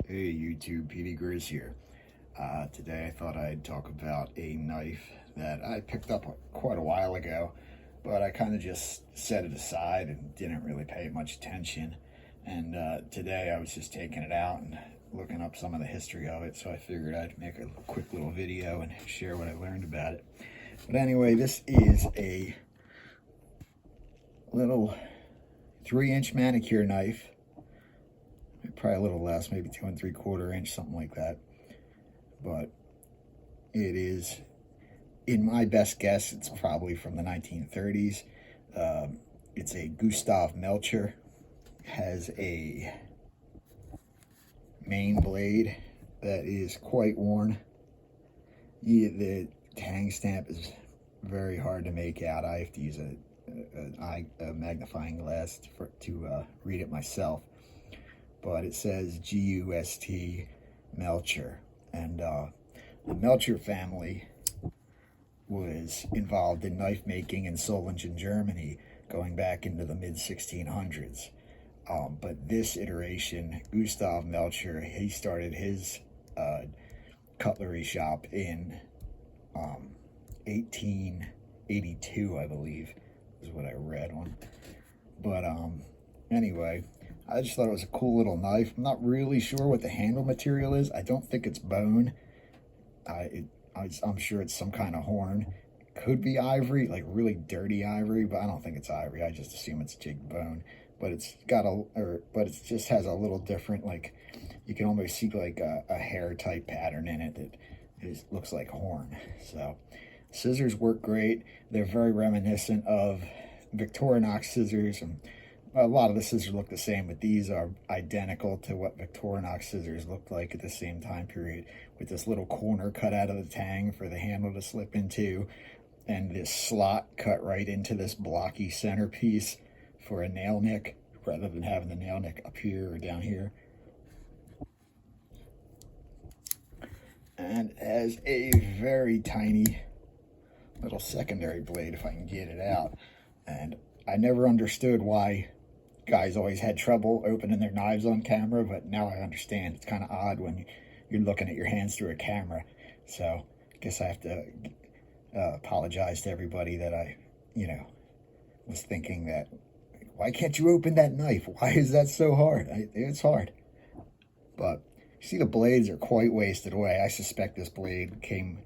Hey YouTube, PD Grizz here. Today I thought I'd talk about a knife that I picked up quite a while ago, but I kind of just set it aside and didn't really pay much attention. And today I was just taking it out and looking up some of the history of it, so I figured I'd make a quick little video and share what I learned about it. But anyway, this is a little 3-inch manicure knife. Probably a little less, maybe 2 3/4 inch, something like that. But it is, in my best guess, it's probably from the 1930s. It's a Gustav Melcher. Has a main blade that is quite worn. The tang stamp is very hard to make out. I have to use a magnifying glass to read it myself. But it says G-U-S-T Melcher. And the Melcher family was involved in knife making in Solingen, Germany, going back into the mid-1600s. But this iteration, Gustav Melcher, he started his cutlery shop in 1882, I believe, is what I read on. But anyway, I just thought it was a cool little knife. I'm not really sure what the handle material is. I don't think it's bone. I'm sure it's some kind of horn. It could be ivory, like really dirty ivory, but I don't think it's ivory. I just assume it's jigged bone. But it's got but it just has a little different, like, you can almost see like a hair type pattern in it that looks like horn. So scissors work great. They're very reminiscent of Victorinox scissors, and a lot of the scissors look the same, but these are identical to what Victorinox scissors looked like at the same time period, with this little corner cut out of the tang for the handle to slip into, and this slot cut right into this blocky centerpiece for a nail nick, rather than having the nail nick up here or down here. And has a very tiny little secondary blade, if I can get it out. And I never understood why guys always had trouble opening their knives on camera, but now I understand. It's kind of odd when you're looking at your hands through a camera. So I guess I have to apologize to everybody that I, was thinking that, why can't you open that knife? Why is that so hard? It's hard. But you see the blades are quite wasted away. I suspect this blade came,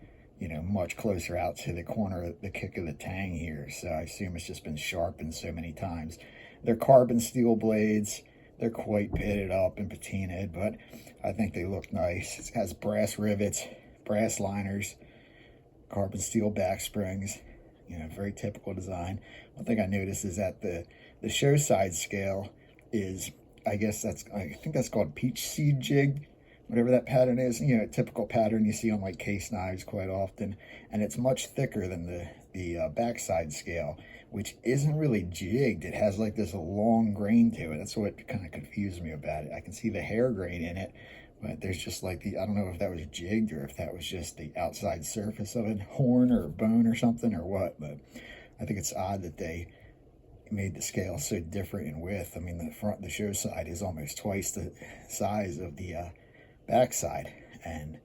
much closer out to the corner, the kick of the tang here. So I assume it's just been sharpened so many times. They're carbon steel blades. They're quite pitted up and patinaed, but I think they look nice. It has brass rivets, brass liners, carbon steel back springs. Very typical design. One thing I noticed is that the show side scale is, I think that's called peach seed jig, whatever that pattern is. A typical pattern you see on like case knives quite often, and it's much thicker than the backside scale, which isn't really jigged. It has like this long grain to it. That's what kind of confused me about it. I can see the hair grain in it, but there's just like I don't know if that was jigged or if that was just the outside surface of a horn or a bone or something or what. But I think it's odd that they made the scale so different in width. I mean, the show side is almost twice the size of the backside, and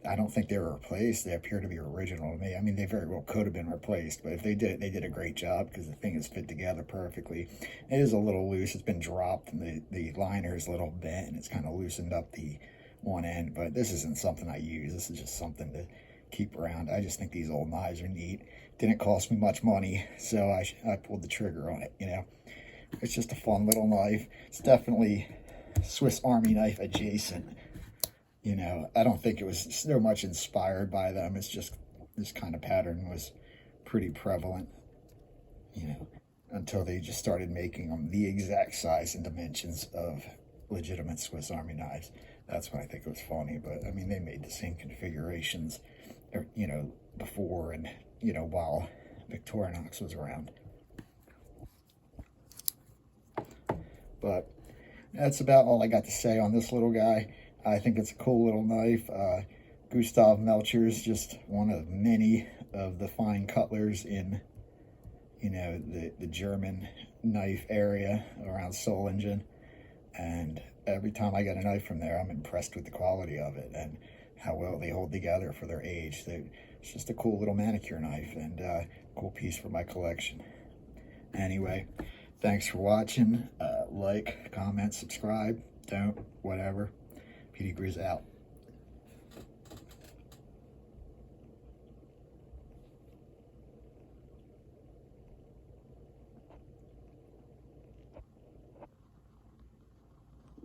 I don't think they were replaced. They appear to be original to me. I mean, they very well could have been replaced, but if they did a great job, because the thing is fit together perfectly. It is a little loose. It's been dropped, and the liner is a little bent, and it's kind of loosened up the one end, but this isn't something I use. This is just something to keep around. I just think these old knives are neat. Didn't cost me much money, so I pulled the trigger on it, It's just a fun little knife. It's definitely Swiss Army knife adjacent. I don't think it was so much inspired by them. It's just this kind of pattern was pretty prevalent, until they just started making them the exact size and dimensions of legitimate Swiss Army knives. That's when I think it was funny. But I mean, they made the same configurations, before and, while Victorinox was around. But that's about all I got to say on this little guy. I think it's a cool little knife. Gustav Melcher is just one of many of the fine cutlers in, the German knife area around Solingen. And every time I get a knife from there, I'm impressed with the quality of it and how well they hold together for their age. It's just a cool little manicure knife and cool piece for my collection. Anyway, thanks for watching. Like, comment, subscribe. Don't, whatever. PD Grizz out.